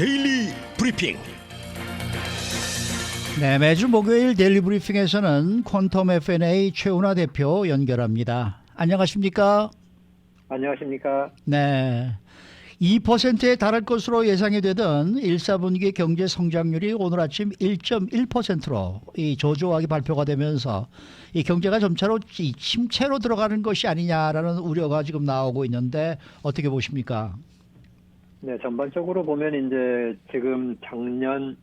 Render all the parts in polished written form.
데일리 브리핑. 네, 매주 목요일 데일리 브리핑에서는 퀀텀 F&A 최운하 대표 연결합니다. 안녕하십니까? 안녕하십니까? 네, 2%에 달할 것으로 예상이 되던 1, 4분기 경제 성장률이 오늘 아침 1.1%로 이 저조하게 발표가 되면서 이 경제가 점차로 이 침체로 들어가는 것이 아니냐라는 우려가 지금 나오고 있는데 어떻게 보십니까? 네, 전반적으로 보면 이제 지금 작년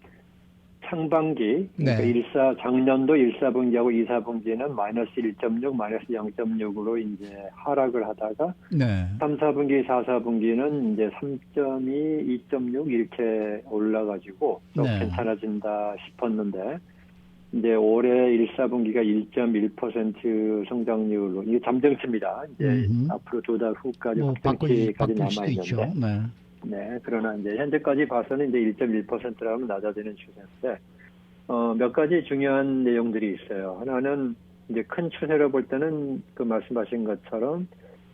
상반기, 그러니까 네. 작년도 1사분기하고 2사분기는 마이너스 1.6, 마이너스 0.6으로 이제 하락을 하다가 네. 3, 4분기, 4, 4분기는 이제 3.2, 2.6 이렇게 올라가지고 좀 네. 괜찮아진다 싶었는데 이제 올해 1, 4분기가 1.1% 성장률로 이게 잠정치입니다. 이제 앞으로 두 달 후까지 확정치까지 바뀔 수도 있죠. 남아 있는데. 네. 네, 그러나 이제 현재까지 봐서는 이제 1.1%라면 낮아지는 추세인데, 몇 가지 중요한 내용들이 있어요. 하나는 이제 큰 추세로 볼 때는 그 말씀하신 것처럼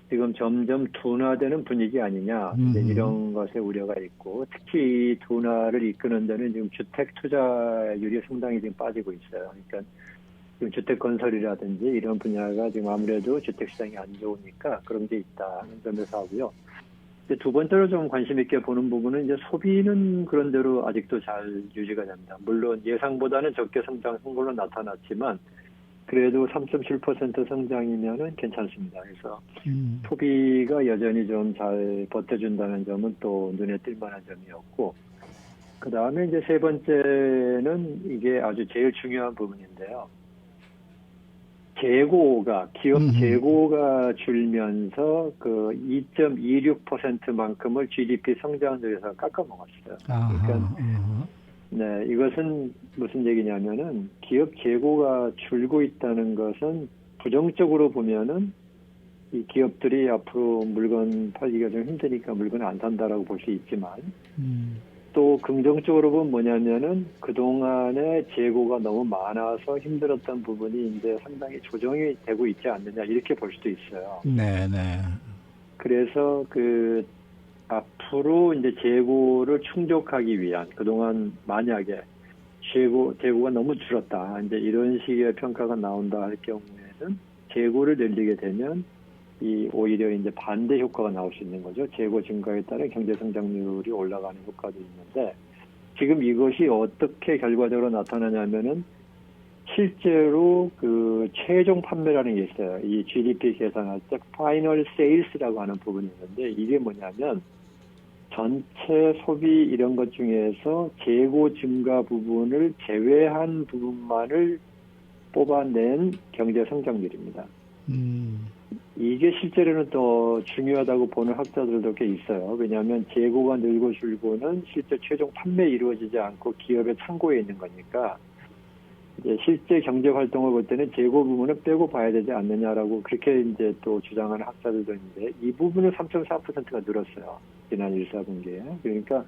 지금 점점 둔화되는 분위기 아니냐, 이제 이런 것에 우려가 있고, 특히 이 둔화를 이끄는 데는 지금 주택 투자율이 상당히 지금 빠지고 있어요. 그러니까 지금 주택 건설이라든지 이런 분야가 지금 아무래도 주택 시장이 안 좋으니까 그런 게 있다는 점에서 하고요. 두 번째로 좀 관심 있게 보는 부분은 이제 소비는 그런대로 아직도 잘 유지가 됩니다. 물론 예상보다는 적게 성장한 걸로 나타났지만 그래도 3.7% 성장이면은 괜찮습니다. 그래서 소비가 여전히 좀 잘 버텨준다는 점은 또 눈에 띌 만한 점이었고, 그 다음에 이제 세 번째는 이게 아주 제일 중요한 부분인데요. 기업 재고가 줄면서 그 2.26%만큼을 GDP 성장률에서 깎아먹었어요. 그러니까 네, 이것은 무슨 얘기냐면은 기업 재고가 줄고 있다는 것은 부정적으로 보면은 이 기업들이 앞으로 물건 팔기가 좀 힘드니까 물건을 안 산다라고 볼 수 있지만 또 긍정적으로 보면 뭐냐면은 그동안에 재고가 너무 많아서 힘들었던 부분이 이제 상당히 조정이 되고 있지 않느냐 이렇게 볼 수도 있어요. 네, 네. 그래서 그 앞으로 이제 재고를 충족하기 위한 그동안 만약에 재고가 너무 줄었다. 이제 이런 식의 평가가 나온다 할 경우에는 재고를 늘리게 되면 오히려 이제 반대 효과가 나올 수 있는 거죠. 재고 증가에 따라 경제 성장률이 올라가는 효과도 있는데 지금 이것이 어떻게 결과적으로 나타나냐면은 실제로 그 최종 판매라는 게 있어요. 이 GDP 계산할 때 파이널 세일스라고 하는 부분이 있는데 이게 뭐냐면 전체 소비 이런 것 중에서 재고 증가 부분을 제외한 부분만을 뽑아낸 경제 성장률입니다. 이게 실제로는 더 중요하다고 보는 학자들도 꽤 있어요. 왜냐하면 재고가 늘고 줄고는 실제 최종 판매 이루어지지 않고 기업의 창고에 있는 거니까 이제 실제 경제 활동을 볼 때는 재고 부분을 빼고 봐야 되지 않느냐라고 그렇게 이제 또 주장하는 학자들도 있는데 이 부분은 3.4%가 늘었어요. 지난 1, 4분기에. 그러니까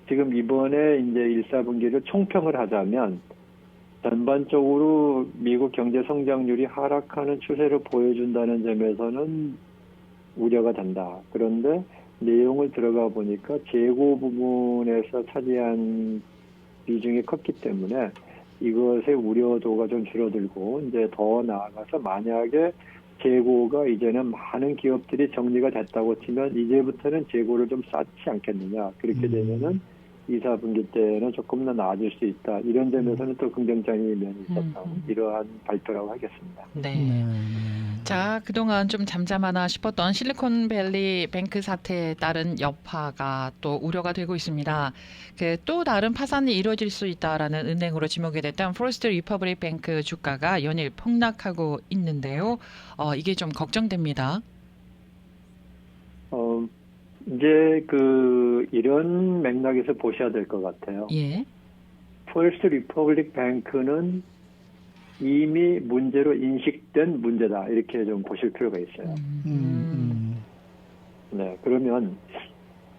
지금 이번에 이제 1, 4분기를 총평을 하자면 전반적으로 미국 경제 성장률이 하락하는 추세를 보여준다는 점에서는 우려가 된다. 그런데 내용을 들어가 보니까 재고 부분에서 차지한 비중이 컸기 때문에 이것의 우려도가 좀 줄어들고 이제 더 나아가서 만약에 재고가 이제는 많은 기업들이 정리가 됐다고 치면 이제부터는 재고를 좀 쌓지 않겠느냐. 그렇게 되면은 2, 4분기 때는 조금 더 나아질 수 있다. 이런 점에서는 또 긍정적인 면이 있었다. 이러한 발표라고 하겠습니다. 네. 자, 그동안 좀 잠잠하나 싶었던 실리콘밸리 뱅크 사태에 따른 여파가 또 우려가 되고 있습니다. 또 다른 파산이 이루어질 수 있다라는 은행으로 지목이 됐던 퍼스트 리퍼블릭 뱅크 주가가 연일 폭락하고 있는데요. 이게 좀 걱정됩니다. 이제 이런 맥락에서 보셔야 될 것 같아요. 예. 퍼스트 리퍼블릭 뱅크는 이미 문제로 인식된 문제다. 이렇게 좀 보실 필요가 있어요. 네, 그러면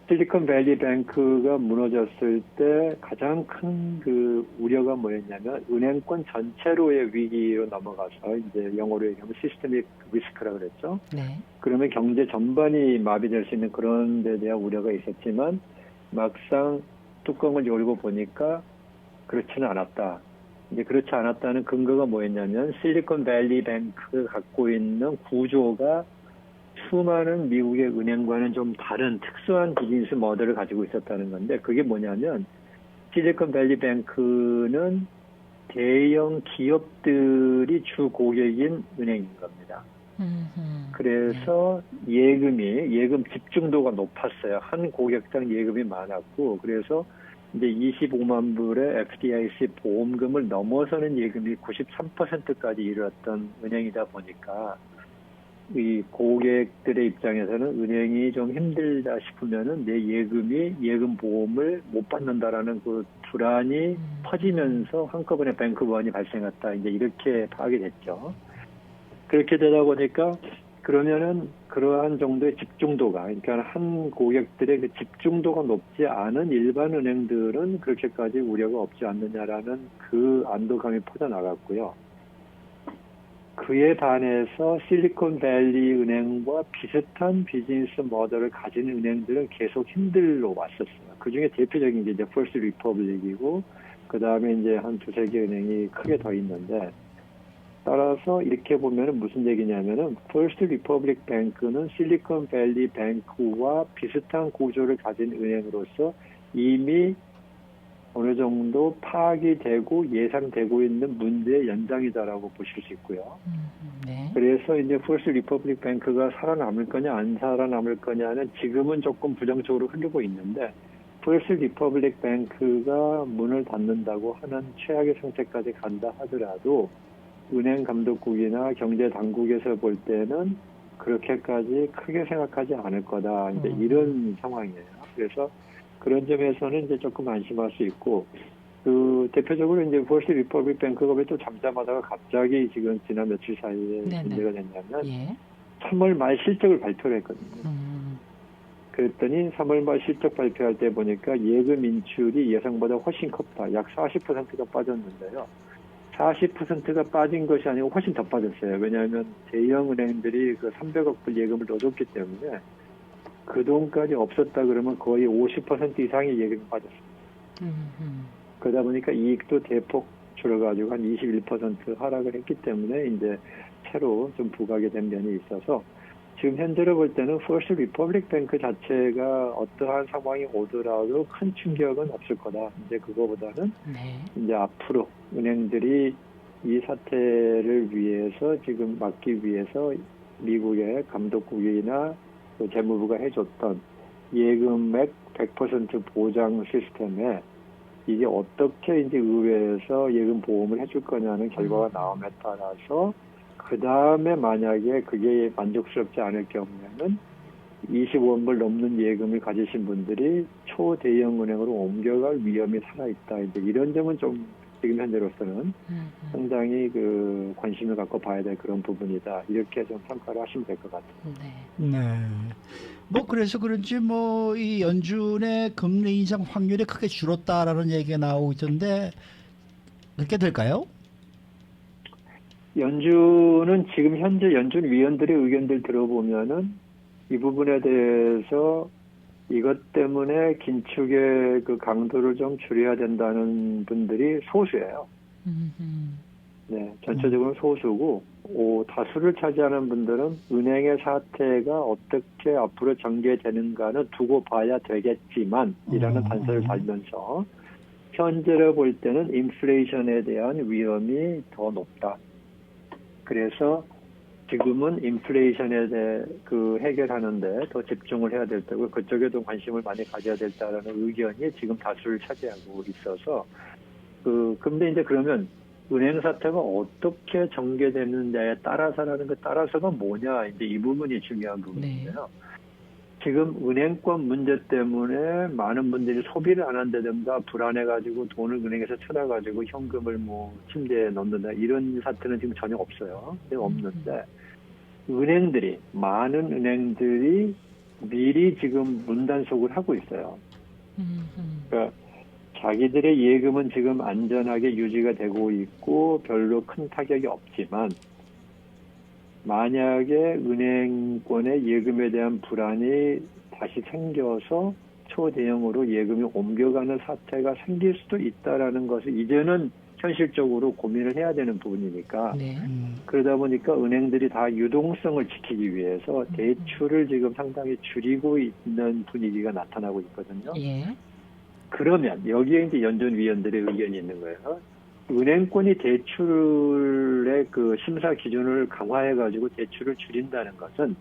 실리콘밸리 뱅크가 무너졌을 때 가장 큰 그 우려가 뭐였냐면 은행권 전체로의 위기로 넘어가서 이제 영어로 얘기하면 시스테믹 리스크라고 그랬죠. 네. 그러면 경제 전반이 마비될 수 있는 그런 데 대한 우려가 있었지만 막상 뚜껑을 열고 보니까 그렇지는 않았다. 이제 그렇지 않았다는 근거가 뭐였냐면 실리콘밸리 뱅크가 갖고 있는 구조가 수많은 미국의 은행과는 좀 다른 특수한 비즈니스 모델을 가지고 있었다는 건데, 그게 뭐냐면 실리콘밸리 뱅크는 대형 기업들이 주 고객인 은행인 겁니다. 그래서 예금 집중도가 높았어요. 한 고객당 예금이 많았고, 그래서 이제 25만 불의 FDIC 보험금을 넘어서는 예금이 93%까지 이르렀던 은행이다 보니까 이 고객들의 입장에서는 은행이 좀 힘들다 싶으면은 내 예금 보험을 못 받는다라는 그 불안이 퍼지면서 한꺼번에 뱅크런이 발생했다. 이제 이렇게 파악이 됐죠. 그렇게 되다 보니까 그러면은 그러한 정도의 집중도가, 그러니까 한 고객들의 그 집중도가 높지 않은 일반 은행들은 그렇게까지 우려가 없지 않느냐라는 그 안도감이 퍼져나갔고요. 그에 반해서 실리콘밸리 은행과 비슷한 비즈니스 모델을 가진 은행들은 계속 힘들어 왔었어요. 그 중에 대표적인 게 이제 퍼스트 리퍼블릭이고, 그 다음에 이제 한 두세 개 은행이 크게 더 있는데, 따라서 이렇게 보면은 무슨 얘기냐면은 퍼스트 리퍼블릭 뱅크는 실리콘밸리 뱅크와 비슷한 구조를 가진 은행으로서 이미 어느 정도 파악이 되고 예상되고 있는 문제의 연장이다라고 보실 수 있고요. 네. 그래서 이제 퍼스트 리퍼블릭 뱅크가 살아남을 거냐 안 살아남을 거냐는 지금은 조금 부정적으로 흐르고 있는데, 퍼스트 리퍼블릭 뱅크가 문을 닫는다고 하는 최악의 상태까지 간다 하더라도 은행 감독국이나 경제 당국에서 볼 때는 그렇게까지 크게 생각하지 않을 거다. 이제 이런 상황이에요. 그래서 그런 점에서는 이제 조금 안심할 수 있고, 그 대표적으로 이제 퍼스트 리퍼블릭 뱅크가 왜 또 잠잠하다가 갑자기 지금 지난 며칠 사이에 문제가 됐냐면, 예. 3월 말 실적을 발표를 했거든요. 그랬더니 3월 말 실적 발표할 때 보니까 예금 인출이 예상보다 훨씬 컸다. 약 40%가 빠졌는데요. 40%가 빠진 것이 아니고 훨씬 더 빠졌어요. 왜냐하면 대형 은행들이 그 300억 불 예금을 넣어줬기 때문에 그 돈까지 없었다 그러면 거의 50% 이상의 예금이 빠졌습니다. 그러다 보니까 이익도 대폭 줄어가지고 한 21% 하락을 했기 때문에 이제 새로 좀 부각이 된 면이 있어서 지금 현재로 볼 때는 퍼스트 리퍼블릭 뱅크 자체가 어떠한 상황이 오더라도 큰 충격은 없을 거다. 이제 그거보다는 이제 앞으로 은행들이 이 사태를 위해서 지금 막기 위해서 미국의 감독국이나 그 재무부가 해줬던 예금액 100% 보장 시스템에 이게 어떻게 이제 의회에서 예금 보험을 해줄 거냐는 결과가 나옴에 따라서 그 다음에 만약에 그게 만족스럽지 않을 경우에는 25원 불 넘는 예금을 가지신 분들이 초대형 은행으로 옮겨갈 위험이 살아있다. 이제 이런 점은 좀 지금 현재로서는 상당히 그 관심을 갖고 봐야 될 그런 부분이다. 이렇게 좀 평가를 하시면 될 것 같아요. 네. 뭐 그래서 그런지 뭐 이 연준의 금리 인상 확률이 크게 줄었다라는 얘기가 나오고 있던데 그렇게 될까요? 연준은 지금 현재 연준 위원들의 의견들 들어보면은 이 부분에 대해서 이것 때문에 긴축의 그 강도를 좀 줄여야 된다는 분들이 소수예요. 네, 전체적으로 소수고 다수를 차지하는 분들은 은행의 사태가 어떻게 앞으로 전개되는가는 두고 봐야 되겠지만 이라는 단서를 달면서 현재로 볼 때는 인플레이션에 대한 위험이 더 높다. 그래서 지금은 인플레이션에 대해 그 해결하는데 더 집중을 해야 될 때고 그쪽에도 관심을 많이 가져야 된다는 의견이 지금 다수를 차지하고 있어서 근데 이제 그러면 은행 사태가 어떻게 전개되는냐에 따라서라는 것 따라서가 뭐냐 이제 이 부분이 중요한 부분인데요. 지금 은행권 문제 때문에 많은 분들이 소비를 안 한다든가 불안해가지고 돈을 은행에서 찾아가지고 현금을 뭐 침대에 넣는다 이런 사태는 지금 전혀 없어요. 없는데 많은 은행들이 미리 지금 문단속을 하고 있어요. 그러니까 자기들의 예금은 지금 안전하게 유지가 되고 있고 별로 큰 타격이 없지만 만약에 은행권의 예금에 대한 불안이 다시 생겨서 초대형으로 예금이 옮겨가는 사태가 생길 수도 있다라는 것을 이제는 현실적으로 고민을 해야 되는 부분이니까 네. 그러다 보니까 은행들이 다 유동성을 지키기 위해서 대출을 지금 상당히 줄이고 있는 분위기가 나타나고 있거든요. 예. 그러면 여기에 이제 연준위원들의 의견이 있는 거예요. 은행권이 대출의 그 심사 기준을 강화해가지고 대출을 줄인다는 것은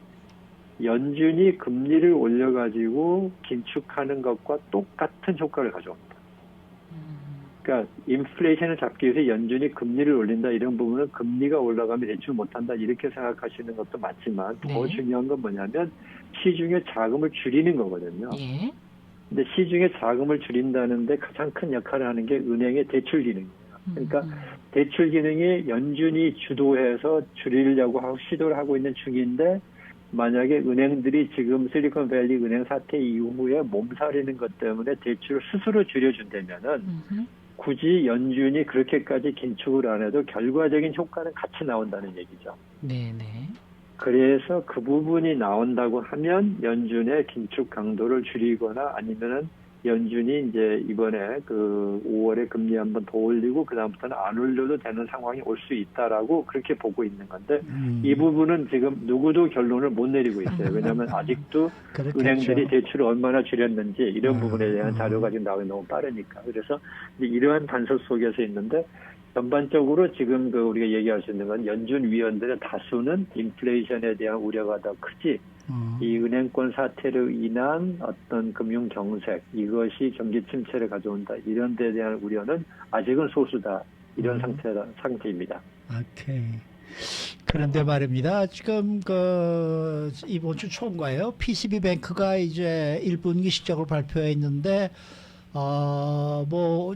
연준이 금리를 올려가지고 긴축하는 것과 똑같은 효과를 가져옵니다. 그러니까 인플레이션을 잡기 위해서 연준이 금리를 올린다 이런 부분은 금리가 올라가면 대출 못한다 이렇게 생각하시는 것도 맞지만 더 네. 중요한 건 뭐냐면 시중의 자금을 줄이는 거거든요. 예. 근데 시중의 자금을 줄인다는데 가장 큰 역할을 하는 게 은행의 대출 기능이에요. 그러니까 대출 기능이 연준이 주도해서 줄이려고 시도를 하고 있는 중인데 만약에 은행들이 지금 실리콘밸리 은행 사태 이후에 몸살이는 것 때문에 대출을 스스로 줄여준다면은 굳이 연준이 그렇게까지 긴축을 안 해도 결과적인 효과는 같이 나온다는 얘기죠. 네네. 그래서 그 부분이 나온다고 하면 연준의 긴축 강도를 줄이거나 아니면은 연준이 이제 이번에 그 5월에 금리 한번 더 올리고 그다음부터는 안 올려도 되는 상황이 올 수 있다라고 그렇게 보고 있는 건데 이 부분은 지금 누구도 결론을 못 내리고 있어요. 왜냐하면 아직도 그렇겠죠. 은행들이 대출을 얼마나 줄였는지 이런 부분에 대한 자료가 지금 나오기 너무 빠르니까. 그래서 이제 이러한 단서 속에서 있는데 전반적으로 지금 그 우리가 얘기할 수 있는 건 연준 위원들의 다수는 인플레이션에 대한 우려가 더 크지 이 은행권 사태로 인한 어떤 금융 경색 이것이 경기 침체를 가져온다 이런 데에 대한 우려는 아직은 소수다 이런 상태입니다. 오케이. 그런데 말입니다. 지금 그 이번 주 초인가요? PCB뱅크가 이제 1분기 실적을 발표했는데 뭐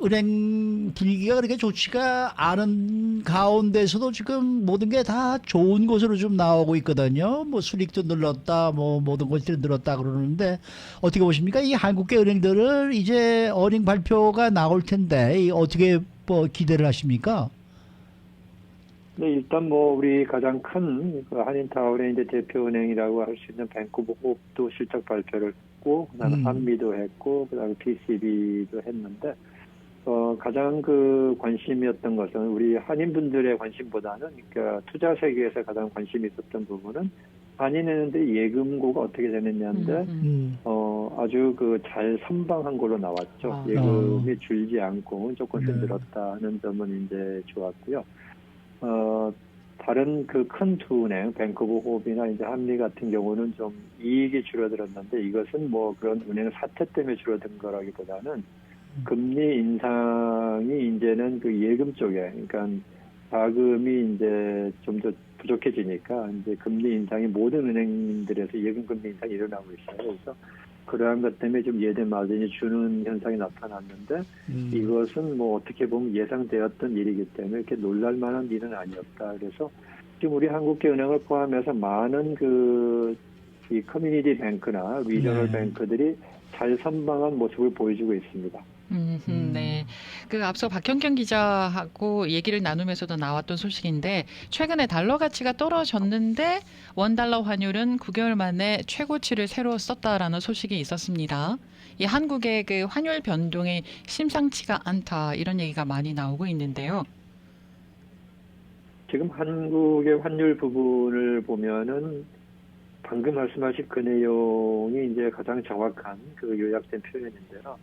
은행 분위기가 그렇게 좋지가 않은 가운데서도 지금 모든 게 다 좋은 것으로 좀 나오고 있거든요. 뭐 수익도 늘었다, 뭐 모든 것들이 늘었다 그러는데 어떻게 보십니까? 이 한국계 은행들을 이제 어닝 발표가 나올 텐데 어떻게 뭐 기대를 하십니까? 네, 일단 뭐 우리 가장 큰 그 한인타운의 이제 대표은행이라고 할 수 있는 뱅크오브호프도 실적 발표를 했고, 그다음에 한미도 했고, 그다음에 PCB도 했는데. 가장 그 관심이었던 것은 우리 한인분들의 관심보다는 그러니까 투자 세계에서 가장 관심이 있었던 부분은 한인은행들의 예금고가 어떻게 되느냐인데 아주 그 잘 선방한 걸로 나왔죠. 예금이 줄지 않고 조금씩 늘었다는 점은 이제 좋았고요. 다른 그 큰 두 은행, 뱅크오브호프나 이제 한미 같은 경우는 좀 이익이 줄어들었는데 이것은 뭐 그런 은행 사태 때문에 줄어든 거라기보다는 금리 인상이 이제는 그 예금 쪽에, 그러니까 자금이 이제 좀 더 부족해지니까 이제 금리 인상이 모든 은행들에서 예금 금리 인상이 일어나고 있어요. 그래서 그러한 것 때문에 좀 예대 마진이 주는 현상이 나타났는데 이것은 뭐 어떻게 보면 예상되었던 일이기 때문에 이렇게 놀랄 만한 일은 아니었다. 그래서 지금 우리 한국계 은행을 포함해서 많은 이 커뮤니티 뱅크나 리저널 뱅크들이 잘 선방한 모습을 보여주고 있습니다. 네. 그 앞서 박형경 기자하고 얘기를 나누면서도 나왔던 소식인데 최근에 달러 가치가 떨어졌는데 원달러 환율은 9개월 만에 최고치를 새로 썼다라는 소식이 있었습니다. 이 한국의 그 환율 변동이 심상치가 않다 이런 얘기가 많이 나오고 있는데요. 지금 한국의 환율 부분을 보면은 방금 말씀하신 그 내용이 이제 가장 정확한 그 요약된 표현인데요.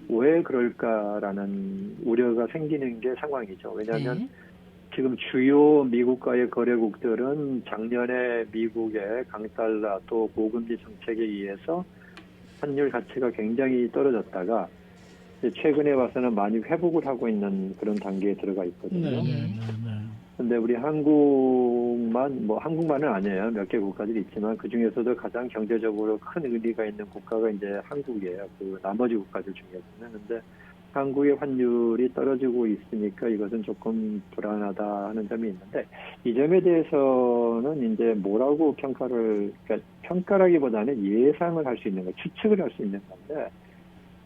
왜 그럴까라는 우려가 생기는 게 상황이죠. 왜냐하면 지금 주요 미국과의 거래국들은 작년에 미국의 강달러 또 고금리 정책에 의해서 환율 가치가 굉장히 떨어졌다가 최근에 와서는 많이 회복을 하고 있는 그런 단계에 들어가 있거든요. 근데 우리 한국만은 아니에요. 몇 개 국가들이 있지만 그 중에서도 가장 경제적으로 큰 의미가 있는 국가가 이제 한국이에요. 그 나머지 국가들 중에서는. 근데 한국의 환율이 떨어지고 있으니까 이것은 조금 불안하다 하는 점이 있는데 이 점에 대해서는 이제 뭐라고 그러니까 평가라기보다는 예상을 할 수 있는 거, 추측을 할 수 있는 건데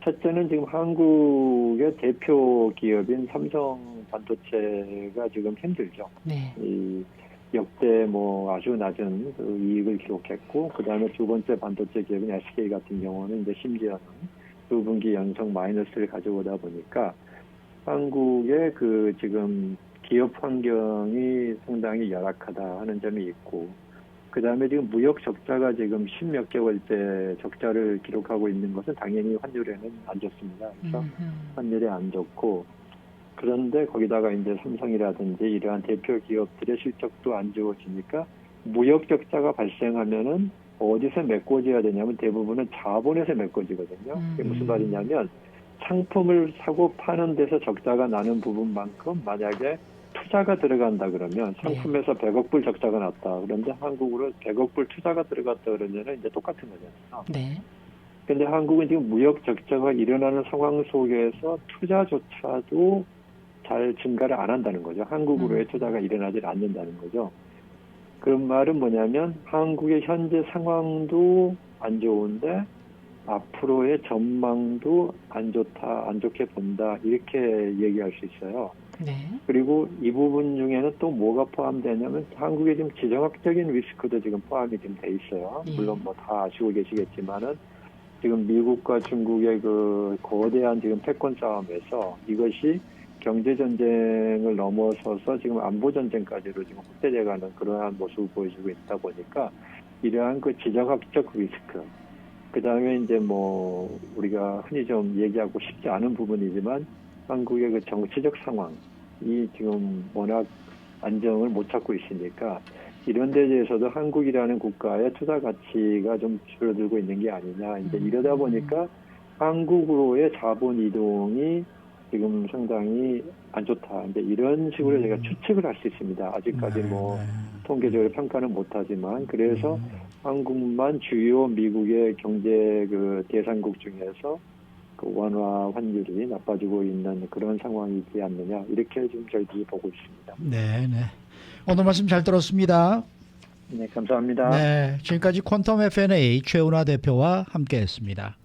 첫째는 지금 한국의 대표 기업인 삼성 반도체가 지금 힘들죠. 네. 역대 뭐 아주 낮은 그 이익을 기록했고, 그 다음에 두 번째 반도체 기업인 SK 같은 경우는 이제 심지어는 두 분기 연속 마이너스를 가져오다 보니까 한국의 그 지금 기업 환경이 상당히 열악하다 하는 점이 있고, 그 다음에 지금 무역 적자가 지금 10몇 개월째 적자를 기록하고 있는 것은 당연히 환율에는 안 좋습니다. 그래서 환율이 안 좋고, 그런데 거기다가 이제 삼성이라든지 이러한 대표 기업들의 실적도 안 좋아지니까 무역 적자가 발생하면은 어디서 메꿔져야 되냐면 대부분은 자본에서 메꿔지거든요. 그게 무슨 말이냐면 상품을 사고 파는 데서 적자가 나는 부분만큼 만약에 투자가 들어간다 그러면 상품에서 100억 불 적자가 났다. 그런데 한국으로 100억 불 투자가 들어갔다 그러면은 이제 똑같은 거잖아요. 네. 근데 한국은 지금 무역 적자가 일어나는 상황 속에서 투자조차도 잘 증가를 안 한다는 거죠. 한국으로의 투자가 일어나지 않는다는 거죠. 그런 말은 뭐냐면 한국의 현재 상황도 안 좋은데 앞으로의 전망도 안 좋다, 안 좋게 본다 이렇게 얘기할 수 있어요. 네. 그리고 이 부분 중에는 또 뭐가 포함되냐면 한국의 지금 지정학적인 리스크도 지금 포함이 좀 돼 있어요. 물론 뭐 다 아시고 계시겠지만은 지금 미국과 중국의 그 거대한 지금 패권 싸움에서 이것이 경제 전쟁을 넘어서서 지금 안보 전쟁까지로 지금 확대돼가는 그러한 모습을 보여주고 있다 보니까 이러한 그 지정학적 리스크, 그 다음에 이제 뭐 우리가 흔히 좀 얘기하고 싶지 않은 부분이지만 한국의 그 정치적 상황이 지금 워낙 안정을 못 찾고 있으니까 이런 데 대해서도 한국이라는 국가의 투자 가치가 좀 줄어들고 있는 게 아니냐. 이제 이러다 보니까 한국으로의 자본 이동이 지금 상당히 안 좋다. 이제 이런 식으로 제가 추측을 할 수 있습니다. 아직까지 뭐 통계적으로 평가는 못하지만 그래서 한국만 주요 미국의 경제 그 대상국 중에서 그 원화 환율이 나빠지고 있는 그런 상황이지 않느냐 이렇게 지금 저희들이 보고 있습니다. 네, 네. 오늘 말씀 잘 들었습니다. 네, 감사합니다. 네, 지금까지 퀀텀 F&A 최은하 대표와 함께했습니다.